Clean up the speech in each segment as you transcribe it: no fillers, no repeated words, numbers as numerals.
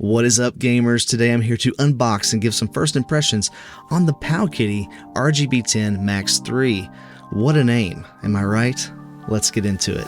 What is up, gamers? Today I'm here to unbox and give some first impressions on the Powkiddy RGB10 Max 3. What a name, am I right? Let's get into it.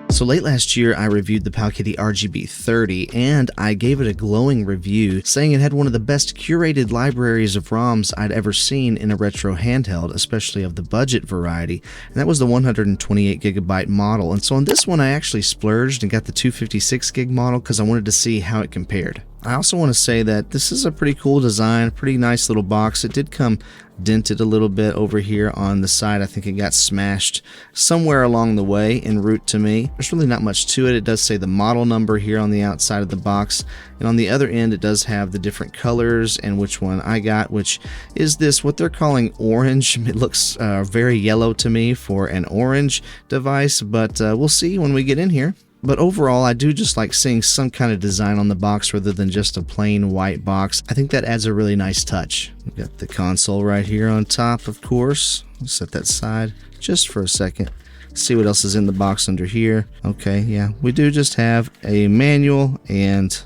So late last year, I reviewed the Powkiddy RGB30, and I gave it a glowing review, saying it had one of the best curated libraries of ROMs I'd ever seen in a retro handheld, especially of the budget variety, and that was the 128GB model. And so on this one, I actually splurged and got the 256GB model because I wanted to see how it compared. I also want to say that this is a pretty cool design, pretty nice little box. It did come dented a little bit over here on the side. I think it got smashed somewhere along the way en route to me. There's really not much to it. It does say the model number here on the outside of the box, and on the other end it does have the different colors and which one I got, which is this, what they're calling orange. It looks very yellow to me for an orange device, but we'll see when we get in here. But overall, I do just like seeing some kind of design on the box rather than just a plain white box. I think that adds a really nice touch. We've got the console right here on top, of course. I'll set that aside just for a second. See what else is in the box under here. Okay, yeah, we do just have a manual and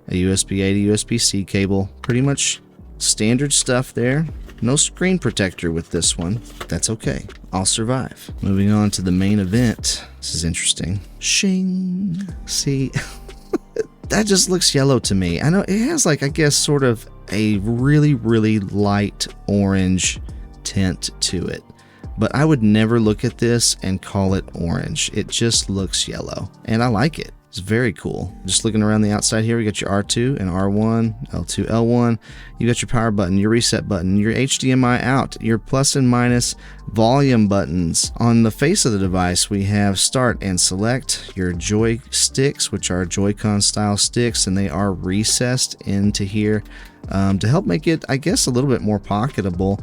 a USB-A to USB-C cable. Pretty much standard stuff there. No screen protector with this one. That's okay. I'll survive. Moving on to the main event. This is interesting. Shing. See, that just looks yellow to me. I know it has, like, I guess sort of a really, really light orange tint to it. But I would never look at this and call it orange. It just looks yellow. And I like it. It's very cool. Just looking around the outside here, we got your R2 and R1, L2, L1. You got your power button, your reset button, your HDMI out, your plus and minus volume buttons. On the face of the device, we have start and select, your joysticks, which are Joy-Con style sticks, and they are recessed into here to help make it, I guess, a little bit more pocketable,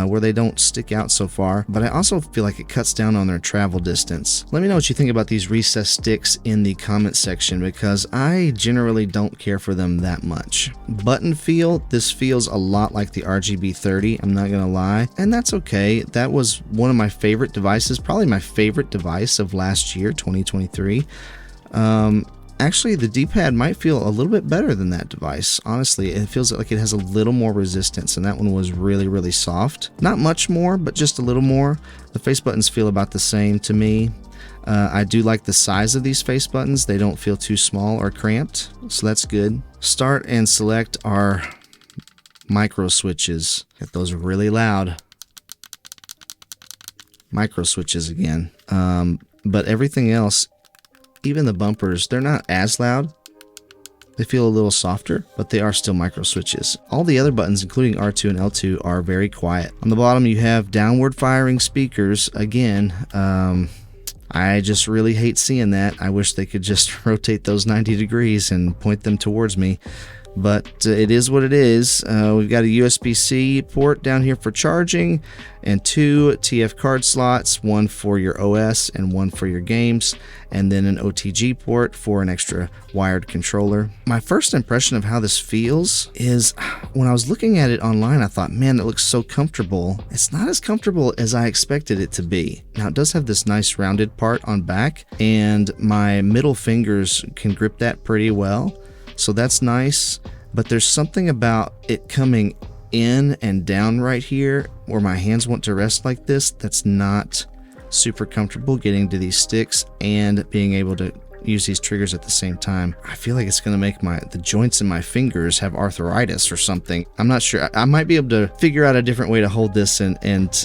where they don't stick out so far. But I also feel like it cuts down on their travel distance. Let me know what you think about these recessed sticks in the comment section, because I generally don't care for them that much. Button feel, this feels a lot like the RGB30, I'm not gonna lie, and that's okay. That was one of my favorite devices, probably my favorite device of last year, 2023. Actually, the D-pad might feel a little bit better than that device. Honestly, it feels like it has a little more resistance, and that one was really, really soft. Not much more, but just a little more. The face buttons feel about the same to me. I do like the size of these face buttons. They don't feel too small or cramped, so that's good. Start and select are micro switches. Get those really loud. Micro switches again. But everything else, even the bumpers, they're not as loud. They feel a little softer, but they are still micro switches. All the other buttons, including R2 and L2, are very quiet. On the bottom, you have downward firing speakers. Again, I just really hate seeing that. I wish they could just rotate those 90 degrees and point them towards me. But it is what it is. We've got a USB-C port down here for charging, and 2 TF card slots, one for your OS and one for your games, and then an OTG port for an extra wired controller. My first impression of how this feels is, when I was looking at it online, I thought, man, it looks so comfortable. It's not as comfortable as I expected it to be. Now, it does have this nice rounded part on back, and my middle fingers can grip that pretty well. So that's nice, but there's something about it coming in and down right here where my hands want to rest like this that's not super comfortable getting to these sticks and being able to use these triggers at the same time. I feel like it's going to make the joints in my fingers have arthritis or something. I'm not sure. I might be able to figure out a different way to hold this and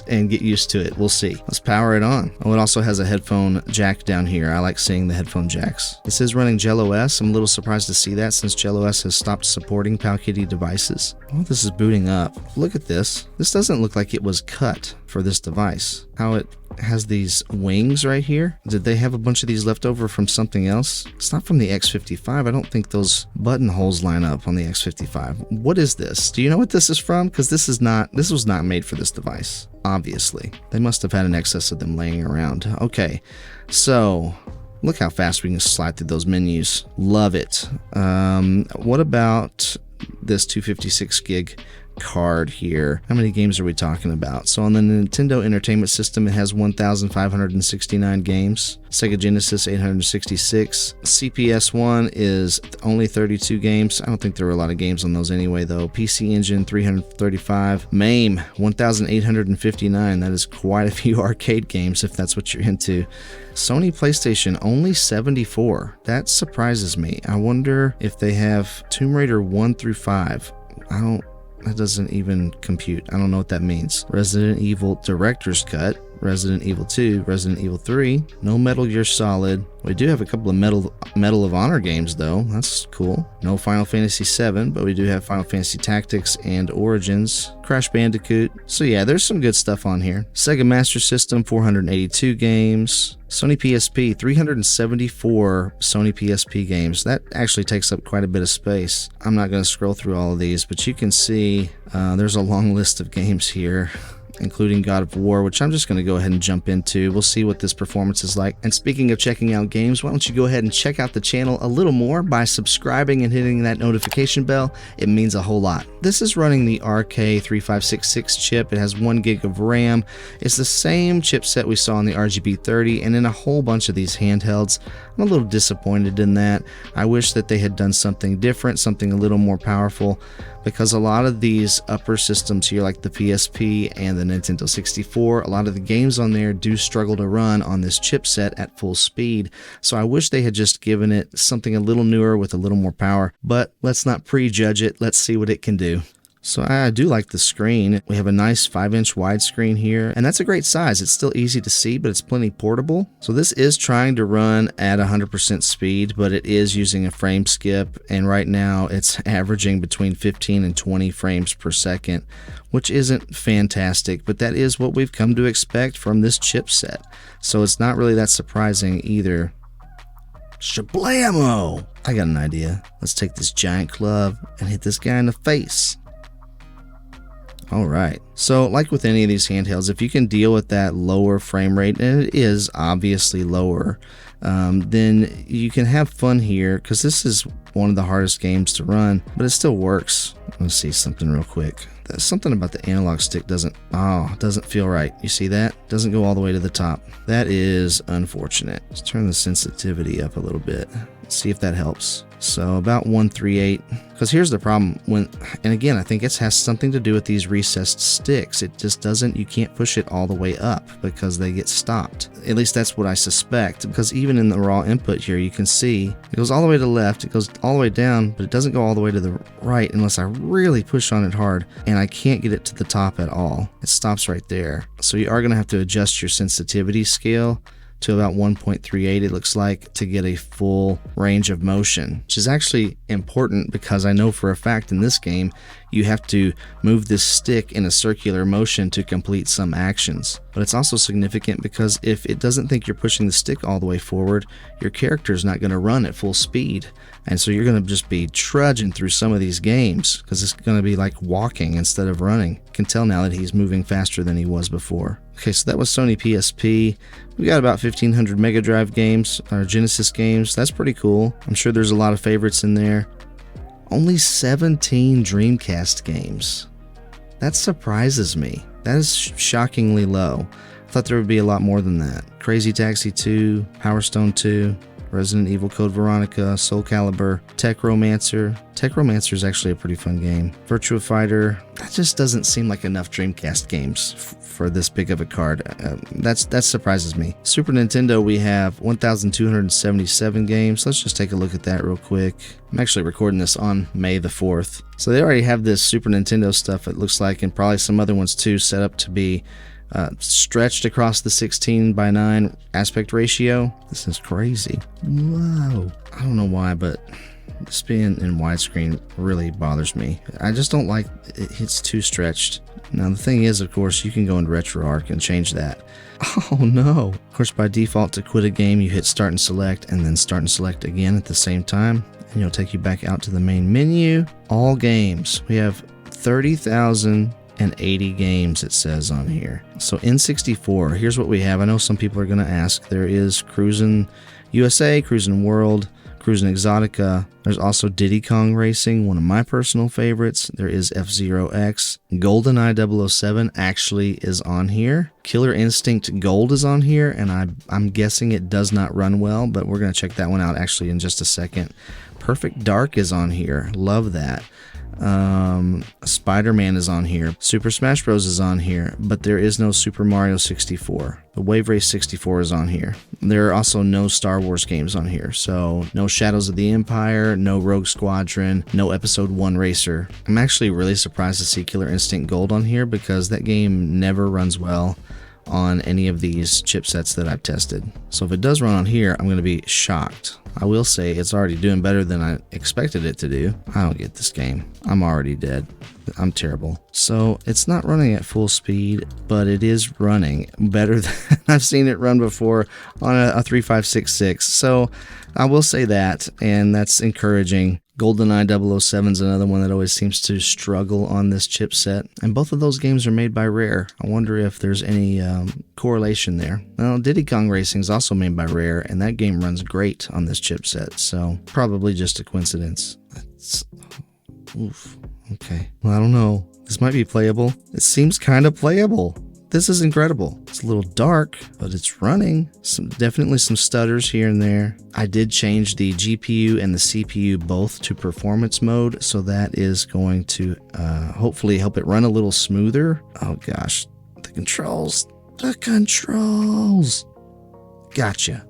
get used to it. We'll see. Let's power it on. Oh, it also has a headphone jack down here. I like seeing the headphone jacks. This is running GelOS. I'm a little surprised to see that since GelOS has stopped supporting Powkiddy devices. Oh, this is booting up. Look at this. This doesn't look like it was cut for this device. How it has these wings right here. Did they have a bunch of these left over from something else? It's not from the X55. I don't think those button holes line up on the X55. What is this? Do you know what this is from? Because this was not made for this device, obviously. They must have had an excess of them laying around. Okay, so look how fast we can slide through those menus. Love it. What about this 256 gig card here. How many games are we talking about? So on the Nintendo Entertainment System, it has 1,569 games. Sega Genesis 866. CPS1 is only 32 games. I don't think there were a lot of games on those anyway though. PC Engine 335. MAME 1,859. That is quite a few arcade games if that's what you're into. Sony PlayStation only 74. That surprises me. I wonder if they have Tomb Raider 1 through 5. That doesn't even compute. I don't know what that means. Resident Evil Director's Cut, Resident Evil 2, Resident Evil 3, no Metal Gear Solid. We do have a couple of Medal of Honor games though. That's cool. No Final Fantasy 7, but we do have Final Fantasy Tactics and Origins. Crash Bandicoot. So yeah, there's some good stuff on here. Sega Master System 482 games. Sony PSP 374 Sony PSP games. That actually takes up quite a bit of space. I'm not going to scroll through all of these, but you can see there's a long list of games here, including God of War, which I'm just going to go ahead and jump into. We'll see what this performance is like. And speaking of checking out games, why don't you go ahead and check out the channel a little more by subscribing and hitting that notification bell. It means a whole lot. This is running the RK3566 chip. It has 1 gig of RAM. It's the same chipset we saw in the RGB30 and in a whole bunch of these handhelds. I'm a little disappointed in that. I wish that they had done something different, something a little more powerful, because a lot of these upper systems here, like the PSP and the Nintendo 64, a lot of the games on there do struggle to run on this chipset at full speed. So I wish they had just given it something a little newer with a little more power, but let's not prejudge it. Let's see what it can do. So I do like the screen. We have a nice 5-inch widescreen here, and that's a great size. It's still easy to see, but it's plenty portable. So this is trying to run at 100% speed, but it is using a frame skip, and right now it's averaging between 15 and 20 frames per second, which isn't fantastic, but that is what we've come to expect from this chipset. So it's not really that surprising either. Shablamo! I got an idea. Let's take this giant club and hit this guy in the face. Alright, so like with any of these handhelds, if you can deal with that lower frame rate, and it is obviously lower, then you can have fun here, because this is one of the hardest games to run, but it still works. Let's see something real quick. There's something about the analog stick doesn't feel right. You see that? Doesn't go all the way to the top. That is unfortunate. Let's turn the sensitivity up a little bit. Let's see if that helps. So about 138, because here's the problem and again, I think it has something to do with these recessed sticks. It just doesn't, you can't push it all the way up because they get stopped. At least that's what I suspect, because even in the raw input here, you can see it goes all the way to the left, it goes all the way down, but it doesn't go all the way to the right unless I really push on it hard, and I can't get it to the top at all. It stops right there. So you are going to have to adjust your sensitivity scale to about 1.38, it looks like, to get a full range of motion, which is actually important because I know for a fact in this game you have to move this stick in a circular motion to complete some actions. But it's also significant because if it doesn't think you're pushing the stick all the way forward, your character is not going to run at full speed. And so you're going to just be trudging through some of these games because it's going to be like walking instead of running. You can tell now that he's moving faster than he was before. Okay, so that was Sony PSP. We got about 1,500 Mega Drive games, or Genesis games. That's pretty cool. I'm sure there's a lot of favorites in there. Only 17 Dreamcast games. That surprises me. That is shockingly low. I thought there would be a lot more than that. Crazy Taxi 2, Power Stone 2, Resident Evil Code Veronica, Soul Calibur, Tech Romancer. Tech Romancer is actually a pretty fun game. Virtua Fighter. That just doesn't seem like enough Dreamcast games for this big of a card. That surprises me. Super Nintendo, we have 1,277 games. Let's just take a look at that real quick. I'm actually recording this on May the 4th. So they already have this Super Nintendo stuff, it looks like, and probably some other ones too, set up to be stretched across the 16:9 aspect ratio. This is crazy. Wow. I don't know why, but this being in widescreen really bothers me. I just don't like it's too stretched. Now the thing is, of course, you can go into RetroArch and change that. Oh no. Of course, by default, to quit a game, you hit start and select, and then start and select again at the same time, and it'll take you back out to the main menu. All games. We have 30,080 games, it says on here. So N64, here's what we have. I know some people are going to ask. There is Cruisin' USA, Cruisin' World, Cruisin' Exotica, There's also Diddy Kong Racing, one of my personal favorites. There is F-Zero X. GoldenEye 007 actually is on here. Killer Instinct Gold is on here, and I'm guessing it does not run well, but we're going to check that one out actually in just a second. Perfect Dark is on here. Love that. Spider-Man is on here. Super Smash Bros. Is on here, but there is no Super Mario 64. The Wave Race 64 is on here. There are also no Star Wars games on here, so no Shadows of the Empire, no Rogue Squadron, no Episode 1 Racer. I'm actually really surprised to see Killer Instinct Gold on here because that game never runs well on any of these chipsets that I've tested. So if it does run on here, I'm going to be shocked. I will say it's already doing better than I expected it to do. I don't get this game. I'm already dead. I'm terrible. So it's not running at full speed, but it is running better than I've seen it run before on a 3566. So I will say that, and that's encouraging. GoldenEye 007 is another one that always seems to struggle on this chipset, and both of those games are made by Rare. I wonder if there's any correlation there. Well, Diddy Kong Racing is also made by Rare, and that game runs great on this chipset, so probably just a coincidence. Oof. Okay. Well, I don't know. This might be playable. It seems kind of playable. This is incredible. It's a little dark, but it's running. Definitely some stutters here and there. I did change the GPU and the CPU both to performance mode, so that is going to hopefully help it run a little smoother. Oh gosh, the controls. Gotcha.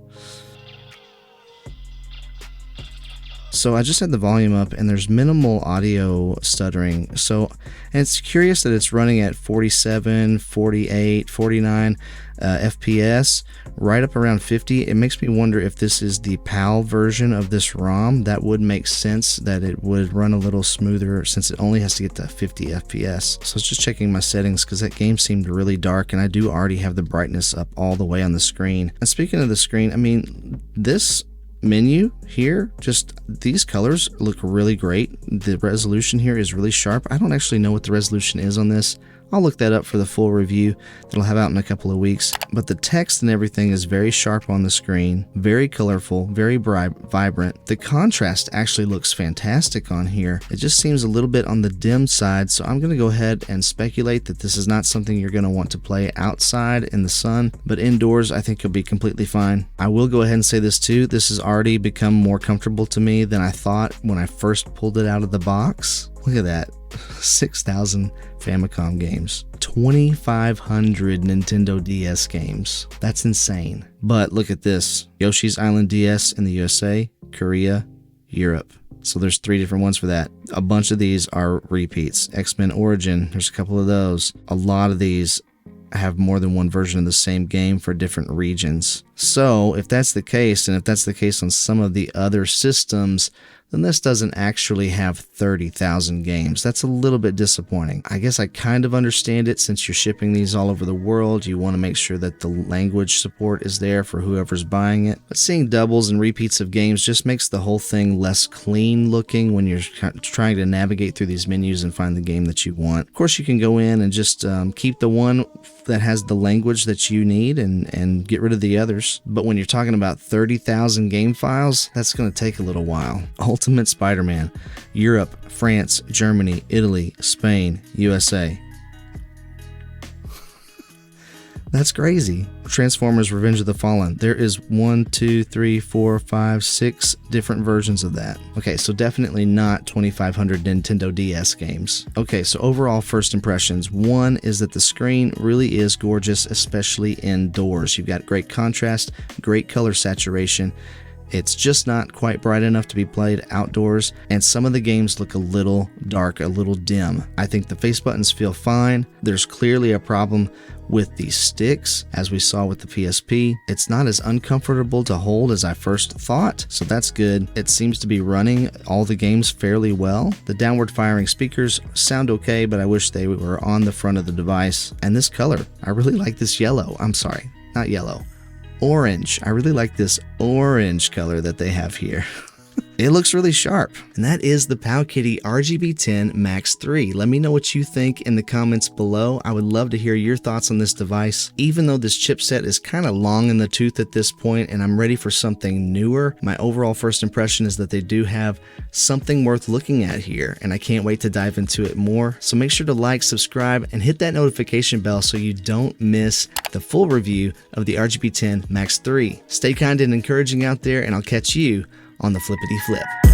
So I just had the volume up and there's minimal audio stuttering. And it's curious that it's running at 47, 48, 49 FPS, right up around 50. It makes me wonder if this is the PAL version of this ROM. That would make sense that it would run a little smoother since it only has to get to 50 FPS. So I was just checking my settings because that game seemed really dark and I do already have the brightness up all the way on the screen. And speaking of the screen, I mean, this menu here, just these colors look really great. The resolution here is really sharp. I don't actually know what the resolution is on this. I'll look that up for the full review that'll have out in a couple of weeks. But the text and everything is very sharp on the screen, very colorful, very vibrant. The contrast actually looks fantastic on here. It just seems a little bit on the dim side, so I'm going to go ahead and speculate that this is not something you're going to want to play outside in the sun, but indoors I think you'll be completely fine. I will go ahead and say this too, this has already become more comfortable to me than I thought when I first pulled it out of the box. Look at that. 6,000 Famicom games, 2,500 Nintendo DS games. That's insane. But look at this. Yoshi's Island DS in the USA, Korea, Europe. So there's 3 different ones for that. A bunch of these are repeats. X-Men Origin, there's a couple of those. A lot of these have more than one version of the same game for different regions. So if that's the case, and if that's the case on some of the other systems, then this doesn't actually have 30,000 games. That's a little bit disappointing. I guess I kind of understand it since you're shipping these all over the world. You want to make sure that the language support is there for whoever's buying it. But seeing doubles and repeats of games just makes the whole thing less clean looking when you're trying to navigate through these menus and find the game that you want. Of course, you can go in and just keep the one that has the language that you need and get rid of the others. But when you're talking about 30,000 game files, that's going to take a little while. Ultimate Spider-Man, Europe, France, Germany, Italy, Spain, USA. That's crazy. Transformers Revenge of the Fallen. There is 1, 2, 3, 4, 5, 6 different versions of that. Okay, so definitely not 2,500 Nintendo DS games. Okay, so overall first impressions. One is that the screen really is gorgeous, especially indoors. You've got great contrast, great color saturation. It's just not quite bright enough to be played outdoors, and some of the games look a little dark, a little dim. I think the face buttons feel fine. There's clearly a problem with the sticks, as we saw with the PSP. It's not as uncomfortable to hold as I first thought, so that's good. It seems to be running all the games fairly well. The downward firing speakers sound okay, but I wish they were on the front of the device. And this color, I really like this yellow. I'm sorry, not yellow. Orange. I really like this orange color that they have here. It looks really sharp. And that is the Powkiddy RGB10 Max 3. Let me know what you think in the comments below. I would love to hear your thoughts on this device. Even though this chipset is kind of long in the tooth at this point and I'm ready for something newer, my overall first impression is that they do have something worth looking at here, and I can't wait to dive into it more. So make sure to like, subscribe, and hit that notification bell so you don't miss the full review of the RGB10 Max 3. Stay kind and encouraging out there, and I'll catch you on the flippity flip.